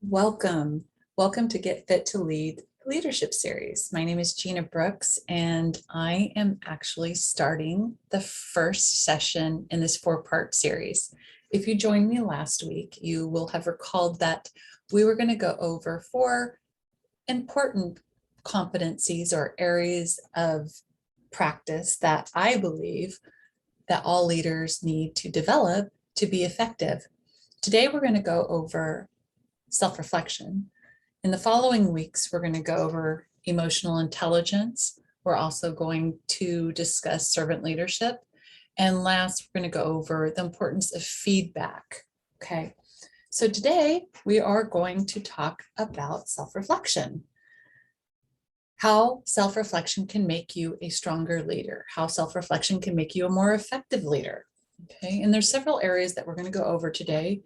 Welcome. Welcome to Get Fit to Lead Leadership Series. My name is Gina Brooks, and I am actually starting the first session in this four-part series. If you joined me last week, you will have recalled that we were going to go over four important competencies or areas of practice that I believe that all leaders need to develop to be effective. Today, we're going to go over self-reflection. In the following weeks, we're going to go over emotional intelligence. We're also going to discuss servant leadership. And last, we're going to go over the importance of feedback. Okay, so today we are going to talk about self-reflection. How self-reflection can make you a stronger leader, how self-reflection can make you a more effective leader. Okay, and there's several areas that we're going to go over today.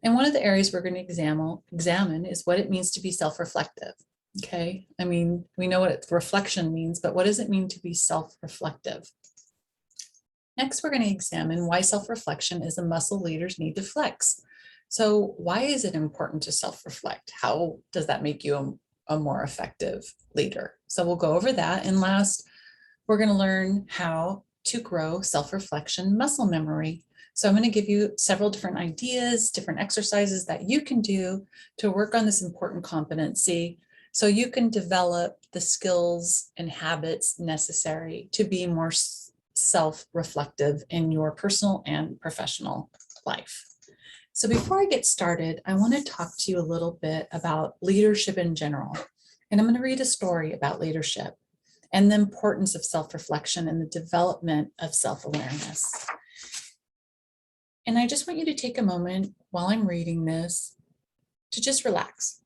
And one of the areas we're going to examine is what it means to be self-reflective. Okay, I mean, we know what reflection means, but what does it mean to be self-reflective? Next, we're going to examine why self-reflection is a muscle leaders need to flex. So why is it important to self-reflect? How does that make you a more effective leader? So we'll go over that. And last, we're going to learn how to grow self-reflection muscle memory. So I'm going to give you several different ideas, different exercises that you can do to work on this important competency so you can develop the skills and habits necessary to be more self-reflective in your personal and professional life. So before I get started, I want to talk to you a little bit about leadership in general. And I'm going to read a story about leadership and the importance of self-reflection and the development of self-awareness. And I just want you to take a moment while I'm reading this to just relax.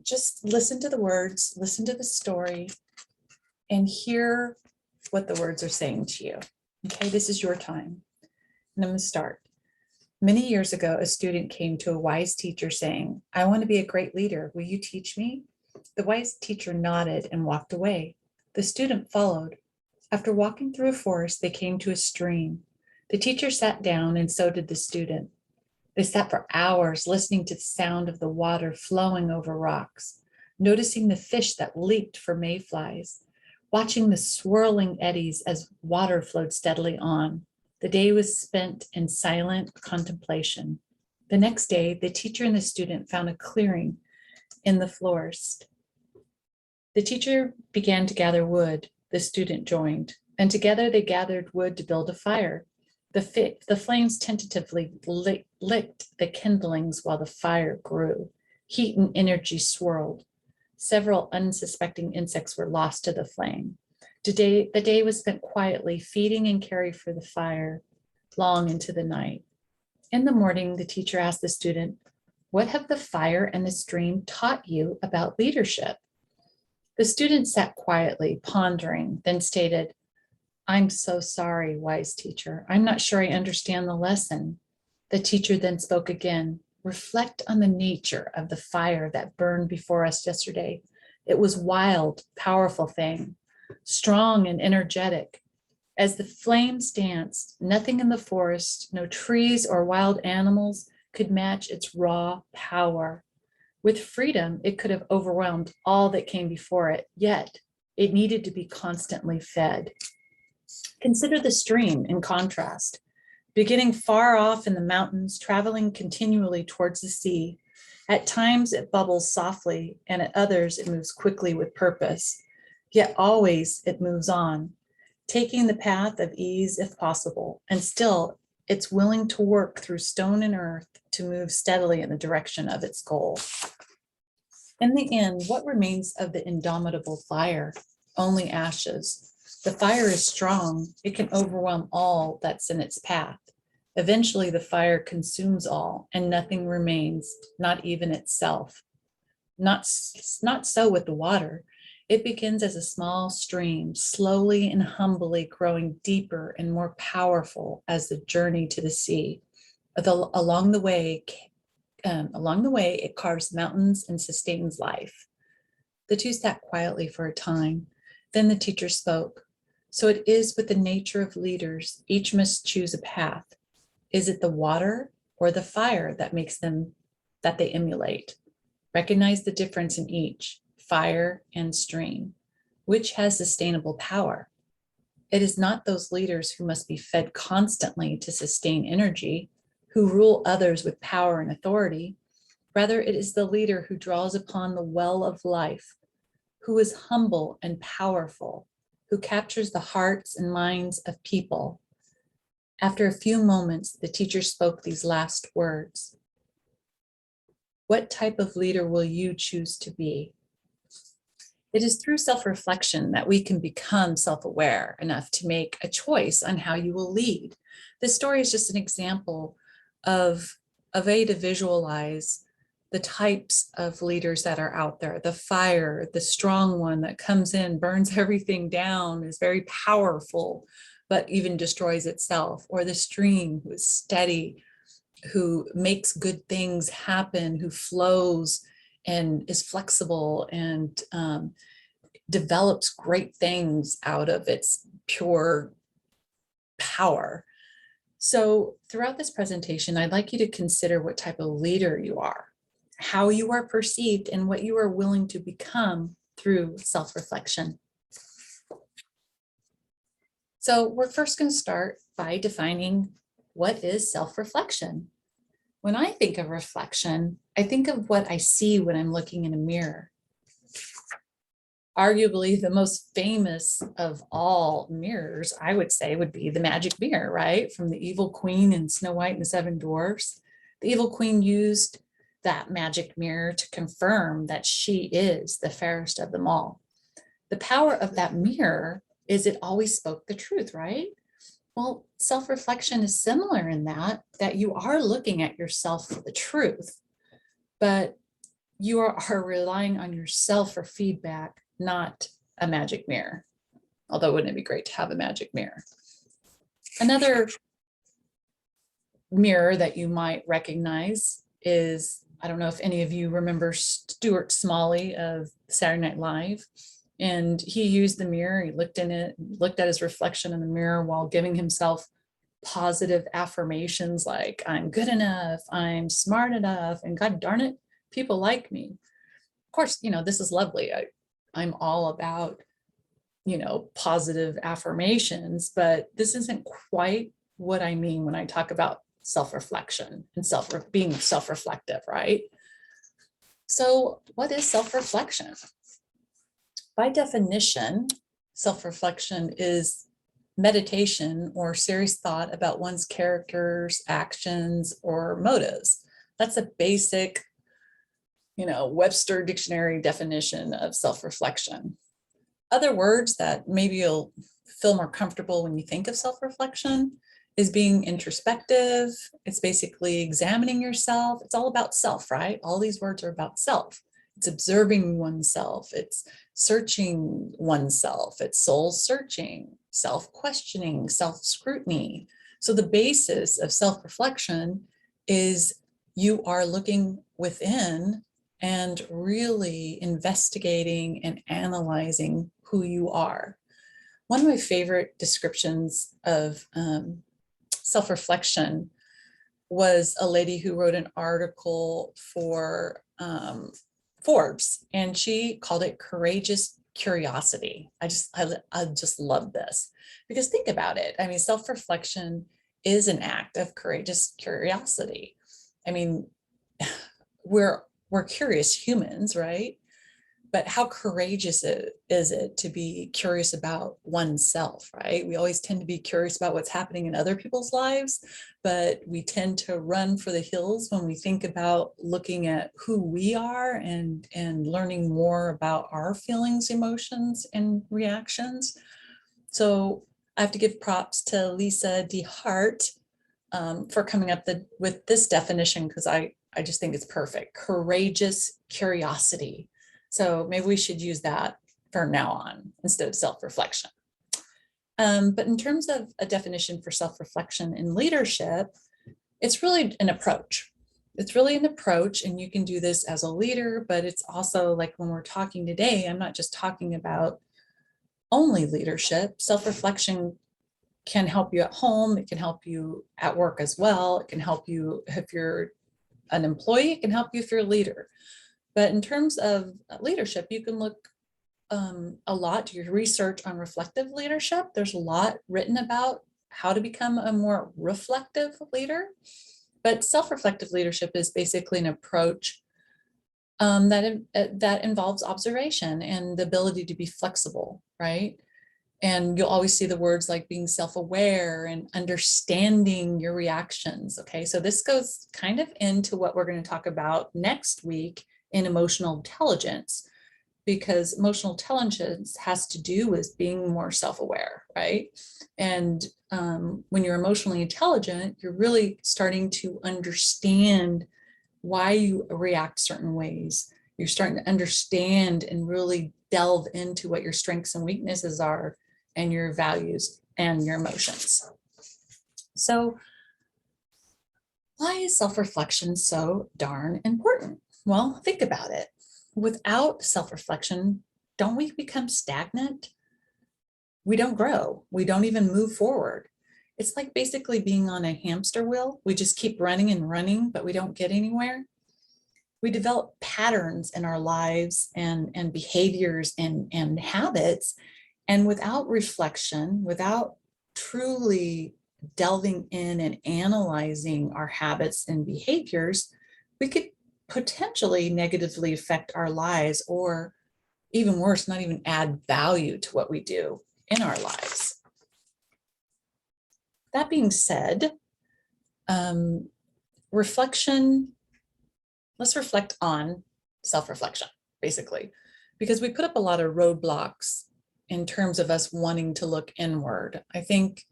Just listen to the words, listen to the story, and hear what the words are saying to you. Okay, this is your time. And I'm going to start. Many years ago, a student came to a wise teacher saying, "I want to be a great leader. Will you teach me?" The wise teacher nodded and walked away. The student followed. After walking through a forest, they came to a stream. The teacher sat down, and so did the student. They sat for hours listening to the sound of the water flowing over rocks, noticing the fish that leaped for mayflies, watching the swirling eddies as water flowed steadily on. The day was spent in silent contemplation. The next day, the teacher and the student found a clearing in the forest. The teacher began to gather wood. The student joined, and together they gathered wood to build a fire. The flames tentatively licked the kindlings while the fire grew. Heat and energy swirled. Several unsuspecting insects were lost to the flame. The day was spent quietly feeding and caring for the fire long into the night. In the morning, the teacher asked the student, "What have the fire and the stream taught you about leadership?" The student sat quietly, pondering, then stated, "I'm so sorry, wise teacher. I'm not sure I understand the lesson." The teacher then spoke again. "Reflect on the nature of the fire that burned before us yesterday. It was wild, powerful thing, strong and energetic. As the flames danced, nothing in the forest, no trees or wild animals could match its raw power. With freedom, it could have overwhelmed all that came before it, yet it needed to be constantly fed. Consider the stream in contrast. Beginning far off in the mountains, traveling continually towards the sea. At times it bubbles softly, and at others it moves quickly with purpose. Yet always it moves on, taking the path of ease if possible, and still it's willing to work through stone and earth to move steadily in the direction of its goal. In the end, what remains of the indomitable fire? Only ashes. The fire is strong. It can overwhelm all that's in its path. Eventually, the fire consumes all, and nothing remains, not even itself. Not so with the water. It begins as a small stream, slowly and humbly growing deeper and more powerful as the journey to the sea. Along the way, it carves mountains and sustains life. The two sat quietly for a time. Then the teacher spoke. So it is with the nature of leaders. Each must choose a path. Is it the water or the fire that makes them that they emulate. Recognize the difference in each, fire and stream. Which has sustainable power? It is not those leaders who must be fed constantly to sustain energy, who rule others with power and authority. Rather, it is the leader who draws upon the well of life, who is humble and powerful, who captures the hearts and minds of people. After a few moments, the teacher spoke these last words. What type of leader will you choose to be? It is through self-reflection that we can become self-aware enough to make a choice on how you will lead. This story is just an example of a way to visualize the types of leaders that are out there. The fire, the strong one that comes in, burns everything down, is very powerful, but even destroys itself. Or the stream, who is steady, who makes good things happen, who flows and is flexible and develops great things out of its pure power. So throughout this presentation, I'd like you to consider what type of leader you are, how you are perceived, and what you are willing to become through self-reflection. So we're first going to start by defining what is self-reflection. When I think of reflection, I think of what I see when I'm looking in a mirror. Arguably the most famous of all mirrors, I would say, would be the magic mirror, right? From the evil queen in Snow White and the Seven Dwarfs. The evil queen used that magic mirror to confirm that she is the fairest of them all. The power of that mirror is it always spoke the truth, right? Well, self-reflection is similar in that you are looking at yourself for the truth, but you are relying on yourself for feedback, not a magic mirror. Although wouldn't it be great to have a magic mirror? Another mirror that you might recognize is, I don't know if any of you remember Stuart Smalley of Saturday Night Live. And he used the mirror, he looked in it, looked at his reflection in the mirror while giving himself positive affirmations like, I'm good enough, I'm smart enough, and God darn it, people like me. Of course, this is lovely. I'm all about, positive affirmations, but this isn't quite what I mean when I talk about self-reflection and being self-reflective, right? So what is self-reflection? By definition, self-reflection is meditation or serious thought about one's characters, actions, or motives. That's a basic, Webster dictionary definition of self-reflection. Other words that maybe you'll feel more comfortable when you think of self-reflection is being introspective. It's basically examining yourself. It's all about self, right? All these words are about self. It's observing oneself. It's searching oneself. It's soul searching, self-questioning, self-scrutiny. So the basis of self-reflection is you are looking within and really investigating and analyzing who you are. One of my favorite descriptions of self-reflection was a lady who wrote an article for Forbes, and she called it courageous curiosity. I just love this, because think about it. I mean, self-reflection is an act of courageous curiosity. I mean, we're curious humans, right? But how courageous is it to be curious about oneself, right? We always tend to be curious about what's happening in other people's lives, but we tend to run for the hills when we think about looking at who we are and learning more about our feelings, emotions, and reactions. So I have to give props to Lisa DeHart for coming up with this definition, because I just think it's perfect. Courageous curiosity. So maybe we should use that from now on instead of self-reflection. But in terms of a definition for self-reflection in leadership, it's really an approach. It's really an approach, and you can do this as a leader, but it's also like when we're talking today, I'm not just talking about only leadership. Self-reflection can help you at home. It can help you at work as well. It can help you if you're an employee, it can help you if you're a leader. But in terms of leadership, you can look a lot to your research on reflective leadership. There's a lot written about how to become a more reflective leader. But self-reflective leadership is basically an approach that involves observation and the ability to be flexible, right? And you'll always see the words like being self-aware and understanding your reactions. Okay, so this goes kind of into what we're going to talk about next week in emotional intelligence, because emotional intelligence has to do with being more self-aware, right? And when you're emotionally intelligent, you're really starting to understand why you react certain ways. You're starting to understand and really delve into what your strengths and weaknesses are and your values and your emotions. So why is self-reflection so darn important? Well, think about it. Without self-reflection, don't we become stagnant? We don't grow. We don't even move forward. It's like basically being on a hamster wheel. We just keep running and running, but we don't get anywhere. We develop patterns in our lives and behaviors and habits. And without reflection, without truly delving in and analyzing our habits and behaviors, we could potentially negatively affect our lives, or even worse, not even add value to what we do in our lives. That being said, reflection, let's reflect on self-reflection, basically, because we put up a lot of roadblocks in terms of us wanting to look inward. I think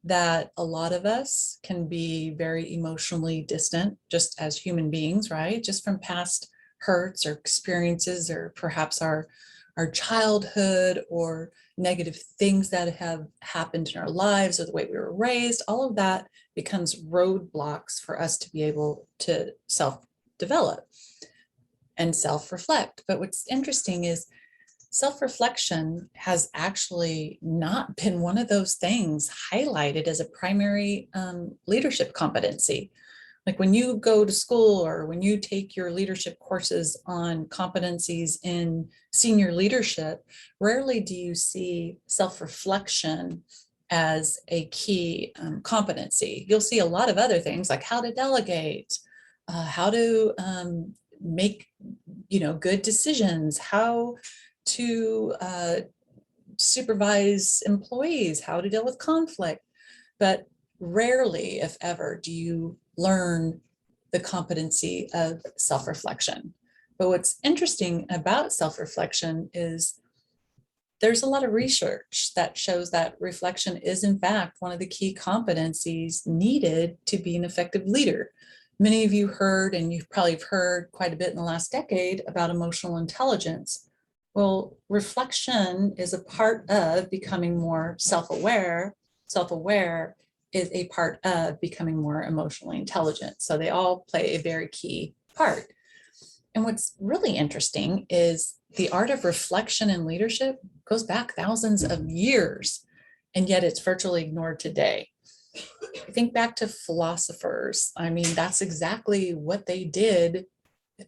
that a lot of us can be very emotionally distant just as human beings, right? Just from past hurts or experiences, or perhaps our childhood, or negative things that have happened in our lives, or the way we were raised. All of that becomes roadblocks for us to be able to self-develop and self-reflect. But what's interesting is self-reflection has actually not been one of those things highlighted as a primary leadership competency. Like when you go to school, or when you take your leadership courses on competencies in senior leadership, rarely do you see self-reflection as a key competency. You'll see a lot of other things like how to delegate, how to make good decisions, how to supervise employees, how to deal with conflict. But rarely, if ever, do you learn the competency of self-reflection. But what's interesting about self-reflection is there's a lot of research that shows that reflection is in fact one of the key competencies needed to be an effective leader. Many of you heard, and you've probably heard quite a bit in the last decade, about emotional intelligence. Well, reflection is a part of becoming more self-aware. Self-aware is a part of becoming more emotionally intelligent. So they all play a very key part. And what's really interesting is the art of reflection in leadership goes back thousands of years, and yet it's virtually ignored today. Think back to philosophers. I mean, that's exactly what they did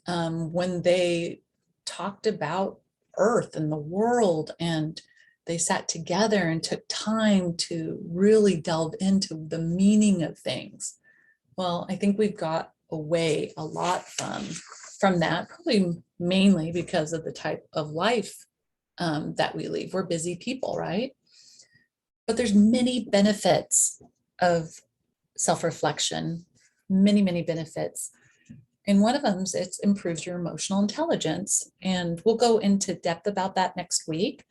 when they talked about Earth and the world, and they sat together and took time to really delve into the meaning of things. Well, I think we've got away a lot from that, probably mainly because of the type of life that we lead. We're busy people, right? But there's many benefits of self-reflection, many benefits. And one of them is it improves your emotional intelligence. And we'll go into depth about that next week.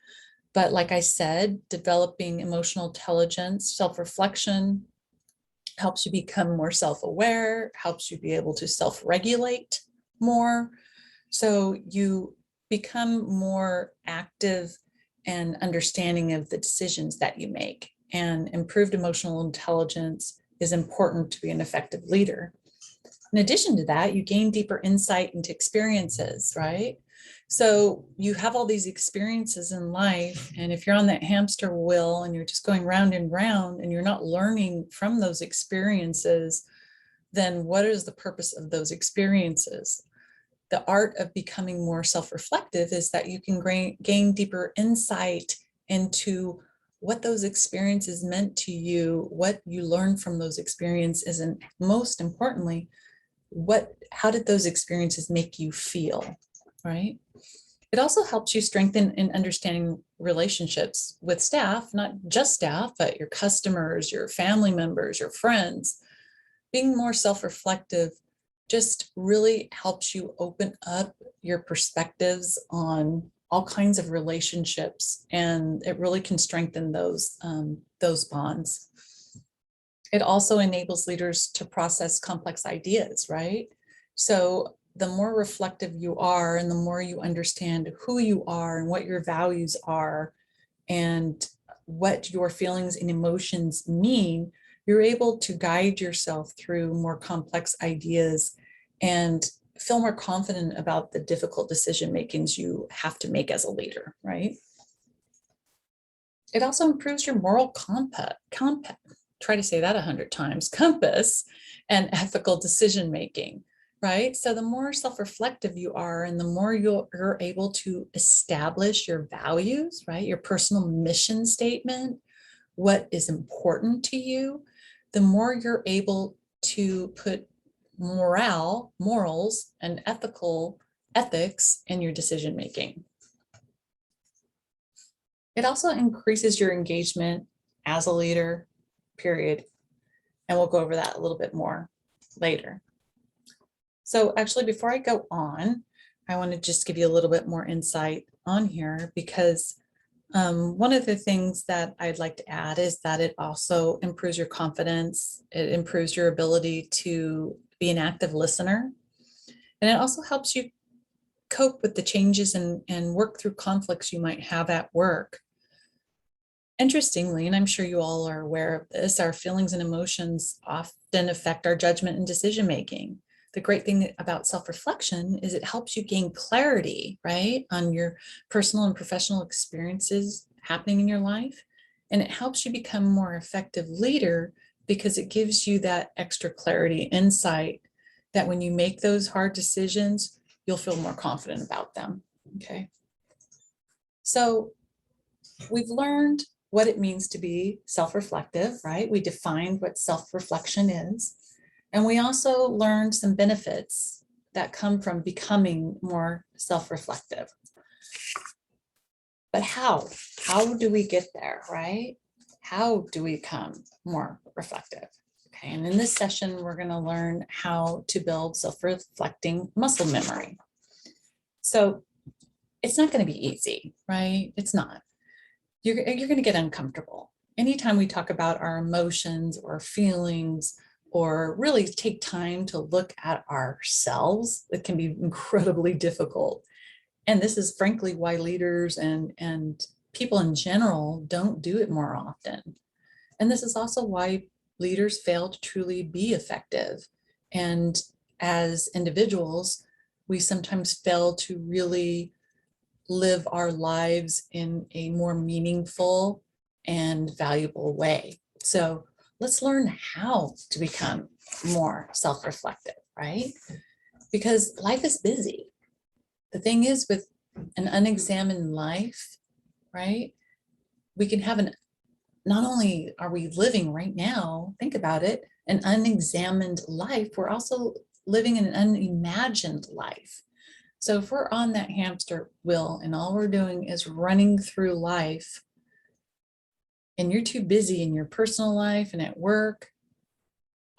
But like I said, developing emotional intelligence, self-reflection helps you become more self-aware, helps you be able to self-regulate more. So you become more active and understanding of the decisions that you make. And improved emotional intelligence is important to be an effective leader. In addition to that, you gain deeper insight into experiences, right? So you have all these experiences in life, and if you're on that hamster wheel and you're just going round and round and you're not learning from those experiences, then what is the purpose of those experiences? The art of becoming more self-reflective is that you can gain deeper insight into what those experiences meant to you, what you learned from those experiences, and most importantly, how did those experiences make you feel, right? It also helps you strengthen in understanding relationships with staff, not just staff, but your customers, your family members, your friends. Being more self-reflective just really helps you open up your perspectives on all kinds of relationships, and it really can strengthen those bonds. It also enables leaders to process complex ideas, right? So the more reflective you are and the more you understand who you are and what your values are and what your feelings and emotions mean, you're able to guide yourself through more complex ideas and feel more confident about the difficult decision makings you have to make as a leader, right? It also improves your moral try to say that 100 times, compass and ethical decision making, right? So the more self-reflective you are and the more you're able to establish your values, right? Your personal mission statement, what is important to you, the more you're able to put morals, and ethics in your decision making. It also increases your engagement as a leader, period. And we'll go over that a little bit more later. So actually, before I go on, I want to just give you a little bit more insight on here, because one of the things that I'd like to add is that it also improves your confidence. It improves your ability to be an active listener. And it also helps you cope with the changes and work through conflicts you might have at work. Interestingly, and I'm sure you all are aware of this, our feelings and emotions often affect our judgment and decision making. The great thing about self-reflection is it helps you gain clarity, right, on your personal and professional experiences happening in your life. And it helps you become a more effective leader because it gives you that extra clarity, insight, that when you make those hard decisions, you'll feel more confident about them, okay? So we've learned what it means to be self-reflective, right? We defined what self-reflection is. And we also learned some benefits that come from becoming more self-reflective. But how? How do we get there, right? How do we become more reflective? Okay, and in this session, we're going to learn how to build self-reflecting muscle memory. So it's not going to be easy, right? It's not. You're going to get uncomfortable. Anytime we talk about our emotions or feelings, or really take time to look at ourselves, it can be incredibly difficult. And this is frankly why leaders and people in general don't do it more often. And this is also why leaders fail to truly be effective. And as individuals, we sometimes fail to really live our lives in a more meaningful and valuable way. So let's learn how to become more self-reflective, right? Because life is busy. The thing is, with an unexamined life, right, we can have not only are we living right now, think about it, an unexamined life, we're also living in an unimagined life. So if we're on that hamster wheel and all we're doing is running through life, and you're too busy in your personal life and at work,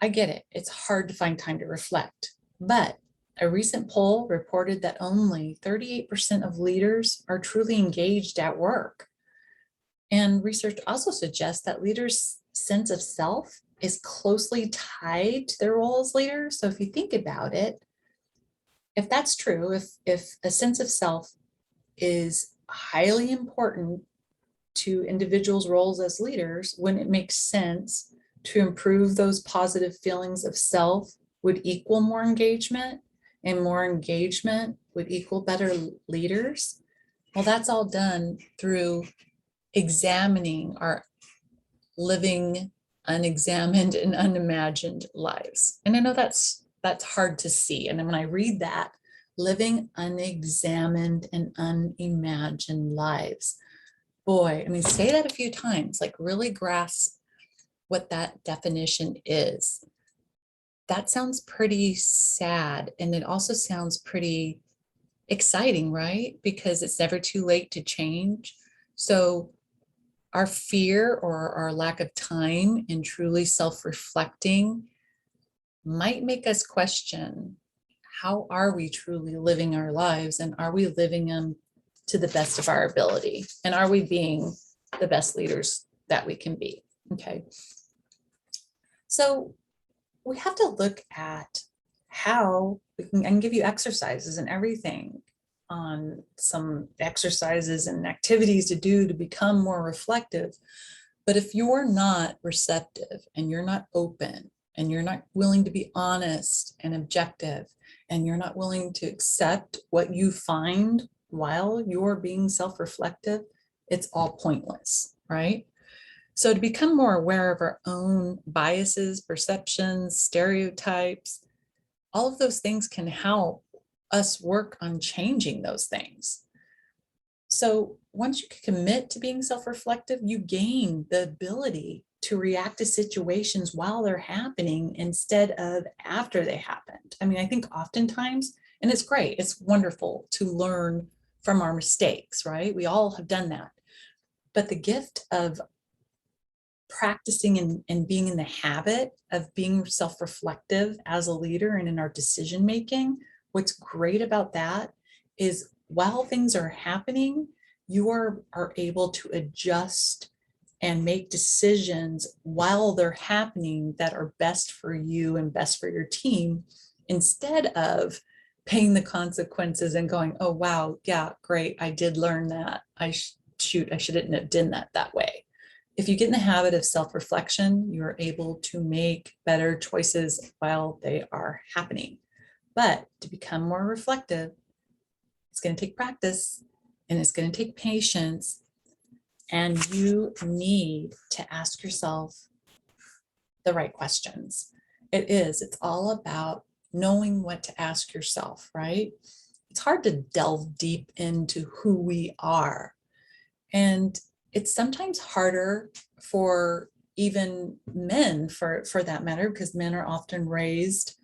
I get it. It's hard to find time to reflect. But a recent poll reported that only 38% of leaders are truly engaged at work. And research also suggests that leaders' sense of self is closely tied to their role as leaders. So if you think about it, if that's true, if a sense of self is highly important to individuals' roles as leaders, when it makes sense to improve those positive feelings of self would equal more engagement, and more engagement would equal better leaders. Well, that's all done through examining our living unexamined and unimagined lives. And I know that's hard to see. And then when I read that, living unexamined and unimagined lives, boy, I mean, say that a few times, like really grasp what that definition is. That sounds pretty sad. And it also sounds pretty exciting, right? Because it's never too late to change. So our fear or our lack of time in truly self-reflecting might make us question, how are we truly living our lives, and are we living them to the best of our ability? And are we being the best leaders that we can be? Okay. So we have to look at how we can, I can give you exercises and everything on some exercises and activities to do to become more reflective. But if you're not receptive and you're not open and you're not willing to be honest and objective, and you're not willing to accept what you find while you're being self-reflective, it's all pointless, right? So to become more aware of our own biases, perceptions, stereotypes, all of those things can help us work on changing those things. So once you commit to being self-reflective, you gain the ability to react to situations while they're happening instead of after they happened. I mean, I think oftentimes, and it's great, it's wonderful to learn from our mistakes, right? We all have done that. But the gift of practicing and being in the habit of being self-reflective as a leader and in our decision making, what's great about that is while things are happening, you are able to adjust and make decisions while they're happening that are best for you and best for your team, instead of paying the consequences and going, oh, wow, yeah, great, I did learn that. I shouldn't have done that way. If you get in the habit of self-reflection, you're able to make better choices while they are happening. But to become more reflective, it's going to take practice and it's going to take patience. And you need to ask yourself the right questions. It's all about knowing what to ask yourself, right? It's hard to delve deep into who we are. And it's sometimes harder for even men, for that matter, because men are often raised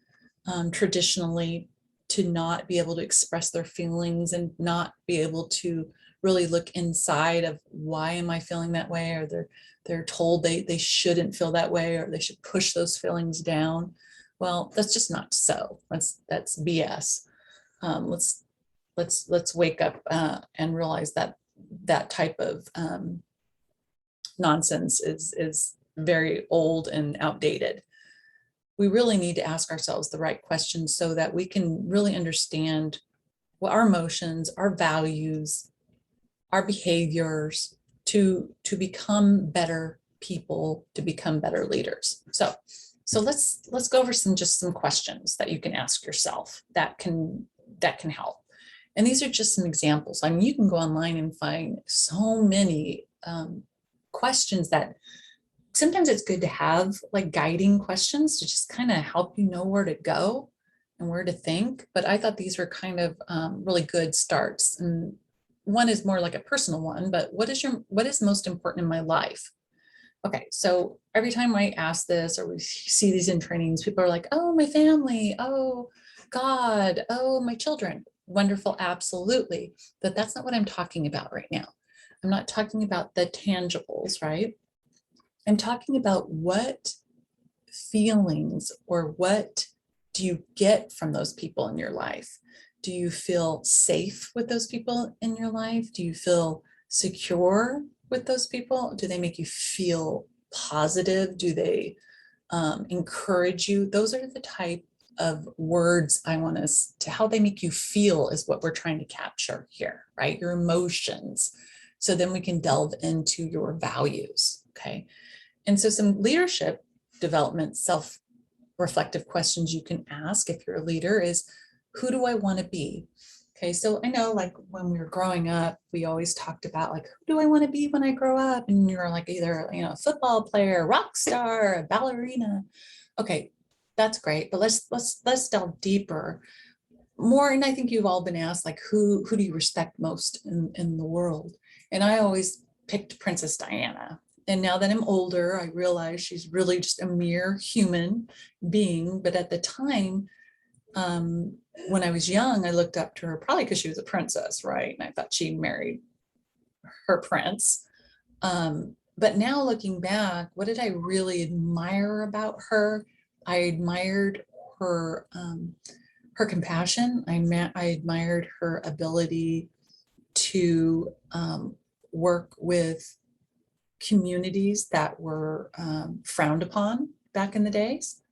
traditionally to not be able to express their feelings and not be able to really look inside of why am I feeling that way, or they're told they shouldn't feel that way, or they should push those feelings down. Well, that's just not so. That's BS. Let's wake up and realize that that type of nonsense is very old and outdated. We really need to ask ourselves the right questions so that we can really understand what our emotions, our values, our behaviors to become better people, to become better leaders. So let's go over some questions that you can ask yourself that can help. And these are just some examples. I mean, you can go online and find so many questions that sometimes it's good to have, like guiding questions to just kind of help you know where to go and where to think. But I thought these were kind of really good starts. And one is more like a personal one, but what is most important in my life? Okay, so every time I ask this or we see these in trainings, people are like, oh, my family, oh, God, oh, my children. Wonderful, absolutely. But that's not what I'm talking about right now. I'm not talking about the tangibles, right? I'm talking about what feelings or what do you get from those people in your life? Do you feel safe with those people in your life? Do you feel secure with those people? Do they make you feel positive? Do they encourage you? Those are the type of words I want us to, how they make you feel is what we're trying to capture here, right? Your emotions. So then we can delve into your values, okay? And so some leadership development, self-reflective questions you can ask if you're a leader is, who do I want to be? Okay, so I know like when we were growing up, we always talked about like, who do I want to be when I grow up? And you're like either, a football player, a rock star, a ballerina. Okay, that's great, but let's delve deeper. More, and I think you've all been asked like, who do you respect most in the world? And I always picked Princess Diana. And now that I'm older, I realize she's really just a mere human being. But at the time, when I was young, I looked up to her probably because she was a princess, right? And I thought she married her prince. But now looking back, what did I really admire about her? I admired her compassion. I admired her ability to work with communities that were frowned upon back in the days.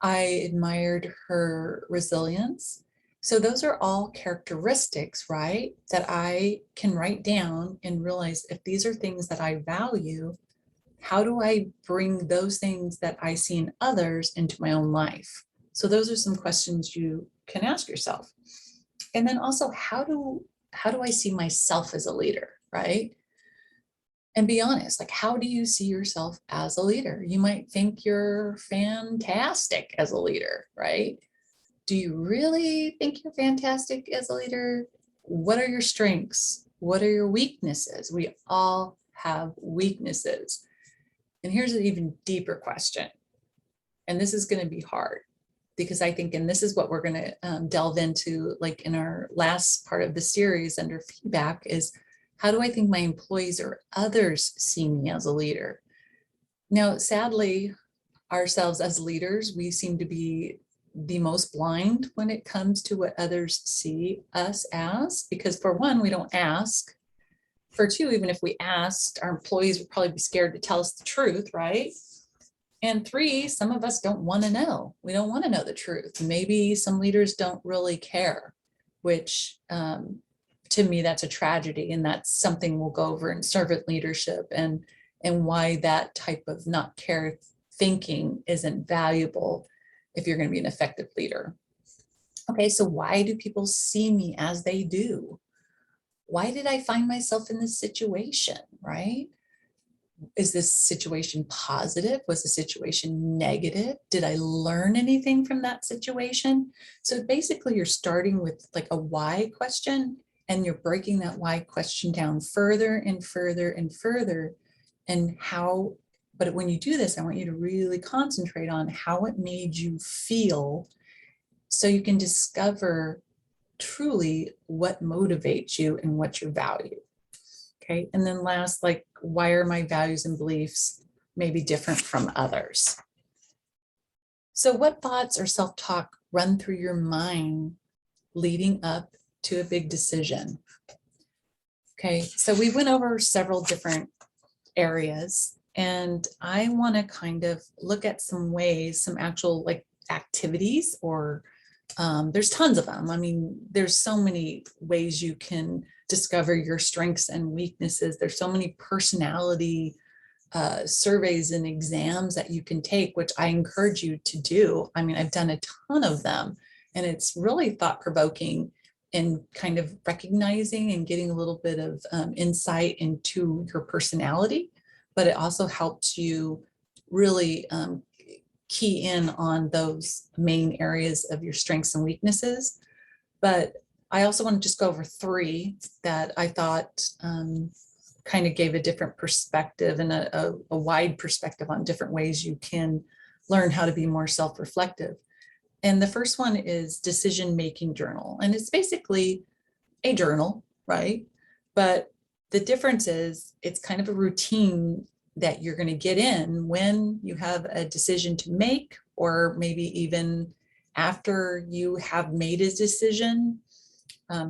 I admired her resilience. So those are all characteristics, right, that I can write down and realize if these are things that I value, how do I bring those things that I see in others into my own life? So those are some questions you can ask yourself. And then also, how do I see myself as a leader, right? And be honest, like, how do you see yourself as a leader? You might think you're fantastic as a leader, right? Do you really think you're fantastic as a leader? What are your strengths? What are your weaknesses? We all have weaknesses. And here's an even deeper question. And this is going to be hard because I think, and this is what we're going to delve into like in our last part of the series under feedback, is how do I think my employees or others see me as a leader? Now, sadly, ourselves as leaders, we seem to be the most blind when it comes to what others see us as, because for one, we don't ask. For two, even if we asked, our employees would probably be scared to tell us the truth, right? And three, some of us don't want to know. We don't want to know the truth. Maybe some leaders don't really care, which to me, that's a tragedy. And that's something we'll go over in servant leadership and why that type of not care thinking isn't valuable if you're going to be an effective leader. Okay, so why do people see me as they do? Why did I find myself in this situation, right? Is this situation positive? Was the situation negative? Did I learn anything from that situation? So basically you're starting with like a why question and you're breaking that why question down further and further and further. And how, but when you do this, I want you to really concentrate on how it made you feel so you can discover truly what motivates you and what your value. Okay, and then last, like, why are my values and beliefs maybe different from others? So what thoughts or self-talk run through your mind leading up to a big decision? Okay, so we went over several different areas and I want to kind of look at some ways, some actual like activities or there's tons of them. I mean, there's so many ways you can discover your strengths and weaknesses. There's so many personality surveys and exams that you can take, which I encourage you to do. I mean, I've done a ton of them and it's really thought-provoking in kind of recognizing and getting a little bit of insight into your personality, but it also helps you really key in on those main areas of your strengths and weaknesses. But I also want to just go over three that I thought kind of gave a different perspective and a wide perspective on different ways you can learn how to be more self-reflective. And the first one is decision-making journal. And it's basically a journal, right? But the difference is it's kind of a routine that you're going to get in when you have a decision to make, or maybe even after you have made a decision,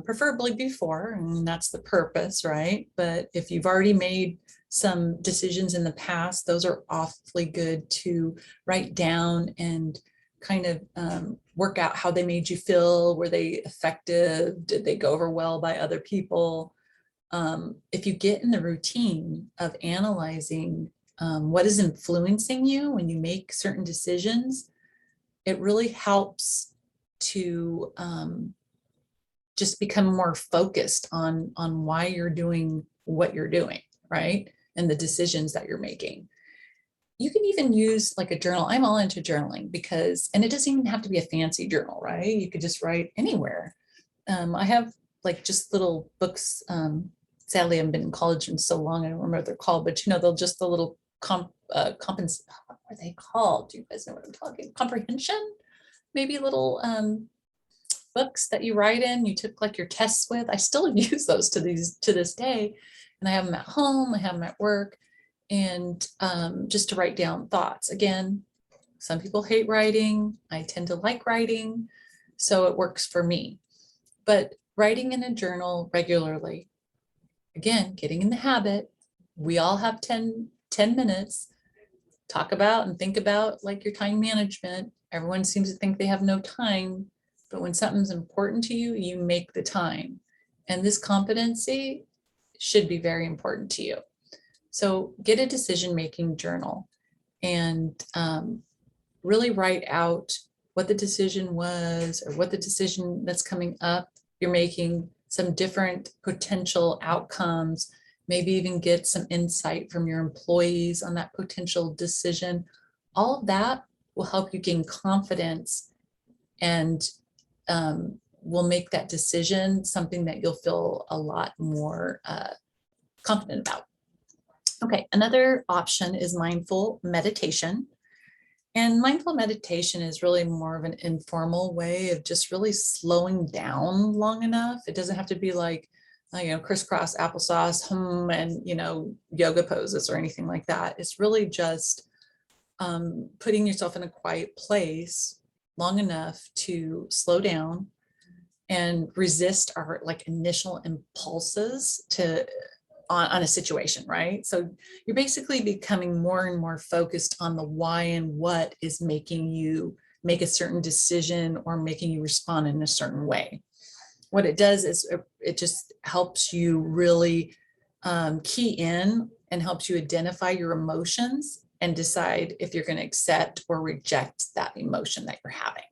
preferably before, and that's the purpose, right? But if you've already made some decisions in the past, those are awfully good to write down and kind of work out how they made you feel. Were they effective? Did they go over well by other people? If you get in the routine of analyzing what is influencing you when you make certain decisions, it really helps to just become more focused on why you're doing what you're doing, right? And the decisions that you're making. You can even use like a journal. I'm all into journaling because, and it doesn't even have to be a fancy journal, right? You could just write anywhere. I have like just little books. Sadly, I've been in college in so long, I don't remember what they're called, but they'll just the little what are they called? Do you guys know what I'm talking? Comprehension? Maybe little books that you write in, you took like your tests with. I still use those to this day. And I have them at home, I have them at work, and just to write down thoughts. Again, some people hate writing. I tend to like writing, so it works for me. But writing in a journal regularly, again, getting in the habit. We all have 10 minutes. Talk about and think about like your time management. Everyone seems to think they have no time, but when something's important to you, you make the time. And this competency should be very important to you. So get a decision-making journal and really write out what the decision was or what the decision that's coming up you're making, some different potential outcomes, maybe even get some insight from your employees on that potential decision. All of that will help you gain confidence and will make that decision something that you'll feel a lot more confident about. Okay, another option is mindful meditation. And mindful meditation is really more of an informal way of just really slowing down long enough. It doesn't have to be like, crisscross applesauce, and, yoga poses or anything like that. It's really just putting yourself in a quiet place long enough to slow down and resist our like initial impulses on a situation, right? So you're basically becoming more and more focused on the why and what is making you make a certain decision or making you respond in a certain way. What it does is it just helps you really key in and helps you identify your emotions and decide if you're going to accept or reject that emotion that you're having.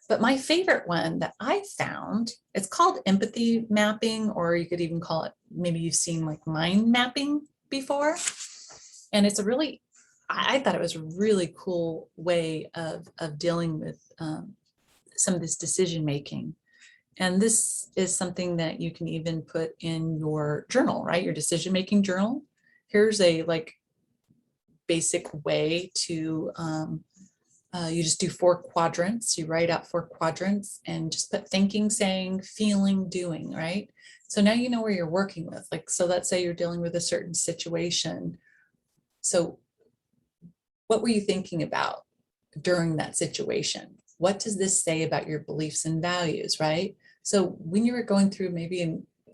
But my favorite one that I found, it's called empathy mapping, or you could even call it, maybe you've seen like mind mapping before. And it's I thought it was a really cool way of dealing with some of this decision making. And this is something that you can even put in your journal, right? Your decision making journal. Here's a like basic way to you just do 4 quadrants. You write out 4 quadrants and just put thinking, saying, feeling, doing, right? So now you know where you're working with. Like, so let's say you're dealing with a certain situation. So what were you thinking about during that situation? What does this say about your beliefs and values, right? So when you were going through maybe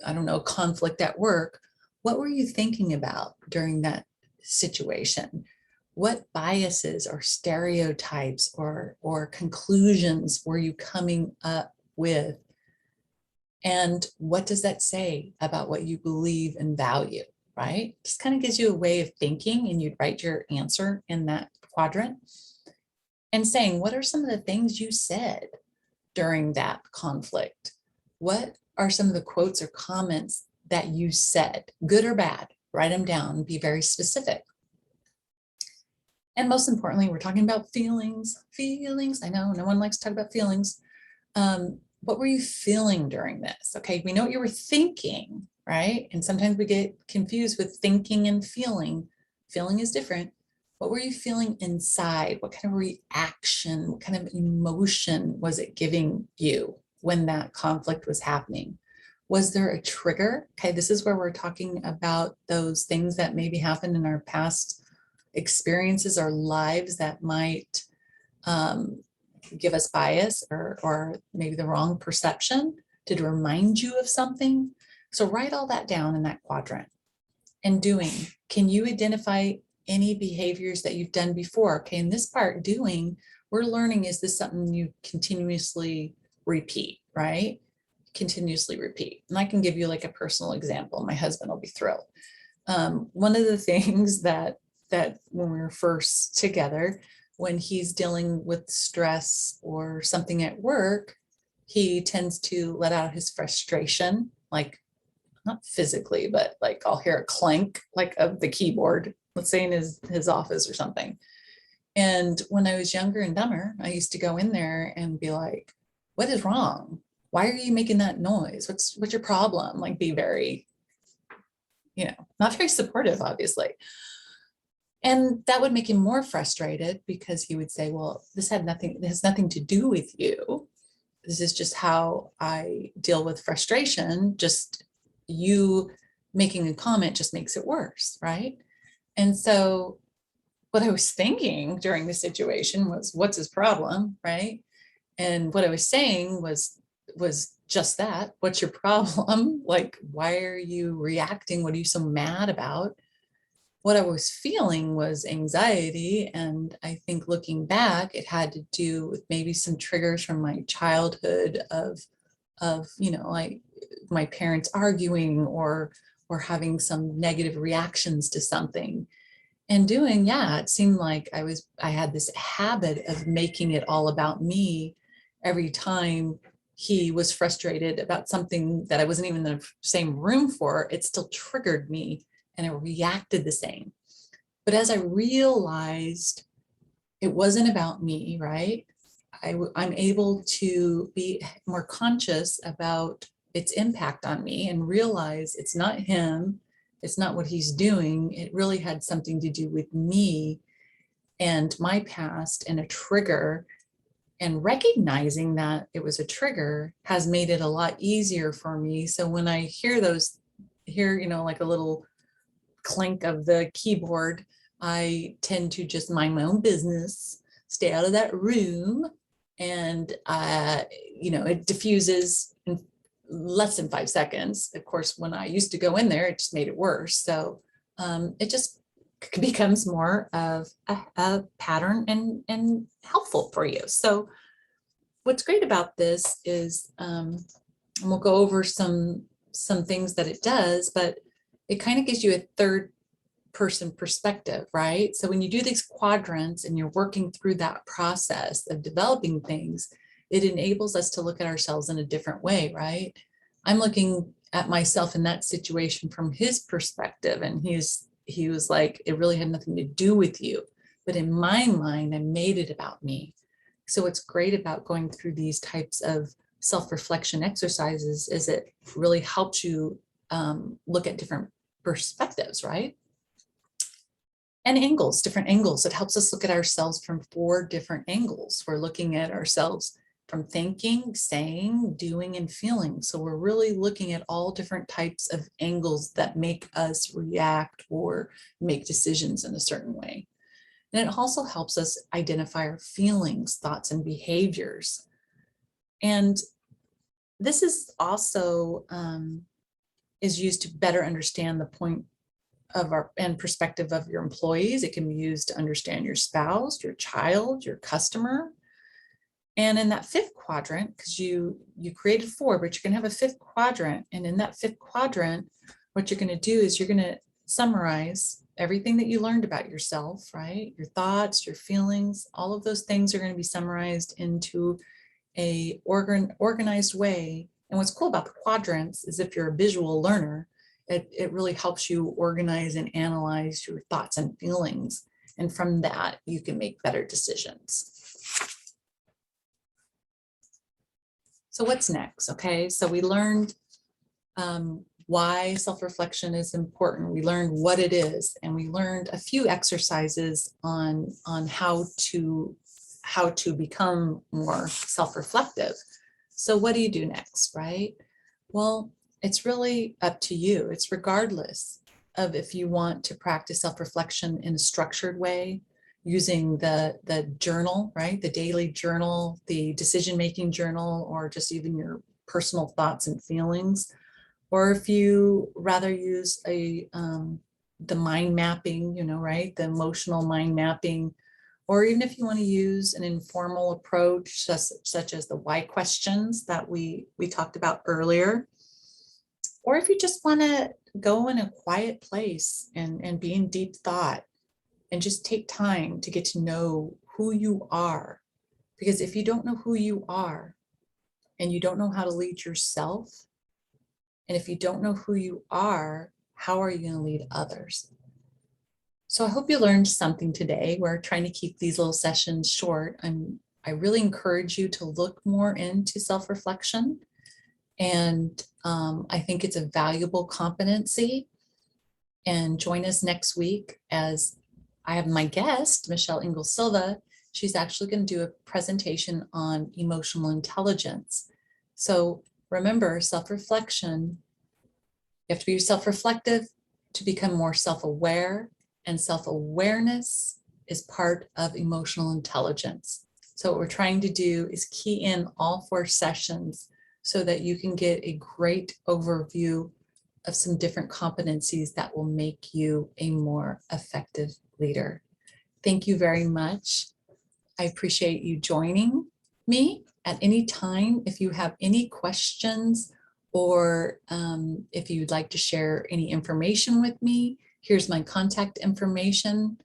a conflict at work, what were you thinking about during that situation? What biases or stereotypes or conclusions were you coming up with? And what does that say about what you believe and value, right? Just kind of gives you a way of thinking, and you'd write your answer in that quadrant and saying, what are some of the things you said during that conflict? What are some of the quotes or comments that you said, good or bad? Write them down and be very specific. And most importantly, we're talking about feelings. I know no one likes to talk about feelings. What were you feeling during this? Okay, we know what you were thinking, right? And sometimes we get confused with thinking and feeling. Feeling is different. What were you feeling inside? What kind of reaction, what kind of emotion was it giving you when that conflict was happening? Was there a trigger? Okay, this is where we're talking about those things that maybe happened in our past experiences or lives that might give us bias or maybe the wrong perception to remind you of something. So write all that down in that quadrant. And doing, can you identify any behaviors that you've done before? Okay, in this part, doing, we're learning, is this something you continuously repeat, right? Continuously repeat. And I can give you like a personal example. My husband will be thrilled. One of the things that when we were first together, when he's dealing with stress or something at work, he tends to let out his frustration, like not physically, but like I'll hear a clank like of the keyboard, let's say in his office or something. And when I was younger and dumber, I used to go in there and be like, what is wrong? Why are you making that noise? What's your problem? Like be very, not very supportive, obviously. And that would make him more frustrated because he would say, well, this has nothing to do with you. This is just how I deal with frustration. Just you making a comment just makes it worse, right? And so what I was thinking during the situation was, what's his problem, right? And what I was saying was just that. What's your problem? Like, why are you reacting? What are you so mad about? What I was feeling was anxiety. And I think looking back, it had to do with maybe some triggers from my childhood of like my parents arguing or having some negative reactions to something. And it seemed like I had this habit of making it all about me every time he was frustrated about something that I wasn't even in the same room for. It still triggered me and I reacted the same. But as I realized it wasn't about me, right? I'm able to be more conscious about its impact on me and realize it's not him, it's not what he's doing. It really had something to do with me and my past and a trigger. And recognizing that it was a trigger has made it a lot easier for me. So when I hear like a little clink of the keyboard, I tend to just mind my own business, stay out of that room, and it diffuses in less than 5 seconds. Of course, when I used to go in there, it just made it worse. So it just becomes more of a pattern and helpful for you. So what's great about this is, and we'll go over some things that it does, but it kind of gives you a third person perspective, right? So when you do these quadrants and you're working through that process of developing things, it enables us to look at ourselves in a different way, right? I'm looking at myself in that situation from his perspective, and he was like, it really had nothing to do with you. But in my mind, I made it about me. So what's great about going through these types of self-reflection exercises is it really helps you look at different perspectives, right? And angles, different angles. It helps us look at ourselves from 4 different angles. We're looking at ourselves from thinking, saying, doing, and feeling. So we're really looking at all different types of angles that make us react or make decisions in a certain way. And it also helps us identify our feelings, thoughts, and behaviors. And this is also is used to better understand the point of and perspective of your employees. It can be used to understand your spouse, your child, your customer. And in that 5th quadrant, because you created 4, but you're going to have a 5th quadrant. And in that 5th quadrant, what you're going to do is you're going to summarize everything that you learned about yourself, right? Your thoughts, your feelings, all of those things are going to be summarized into a organized way. And what's cool about the quadrants is if you're a visual learner, it really helps you organize and analyze your thoughts and feelings. And from that, you can make better decisions. So what's next? Okay, so we learned why self-reflection is important. We learned what it is, and we learned a few exercises on how to become more self-reflective. So what do you do next, right? Well, it's really up to you. It's regardless of if you want to practice self-reflection in a structured way, using the journal, right? The daily journal, the decision-making journal, or just even your personal thoughts and feelings. Or if you rather use the mind mapping, right? The emotional mind mapping, or even if you want to use an informal approach, such as the why questions that we talked about earlier. Or if you just want to go in a quiet place and be in deep thought and just take time to get to know who you are. Because if you don't know who you are, and you don't know how to lead yourself, and if you don't know who you are, how are you going to lead others? So I hope you learned something today. We're trying to keep these little sessions short. I really encourage you to look more into self-reflection. And I think it's a valuable competency. And join us next week as I have my guest, Michelle Ingalls Silva. She's actually going to do a presentation on emotional intelligence. So remember, self-reflection, you have to be self-reflective to become more self-aware, and self-awareness is part of emotional intelligence. So what we're trying to do is key in all 4 sessions so that you can get a great overview of some different competencies that will make you a more effective leader. Thank you very much. I appreciate you joining me at any time. If you have any questions or if you'd like to share any information with me, here's my contact information.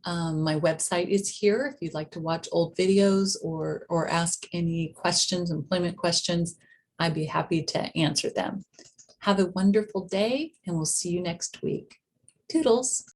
My website is here if you'd like to watch old videos or ask any questions, employment questions. I'd be happy to answer them. Have a wonderful day, and we'll see you next week. Toodles.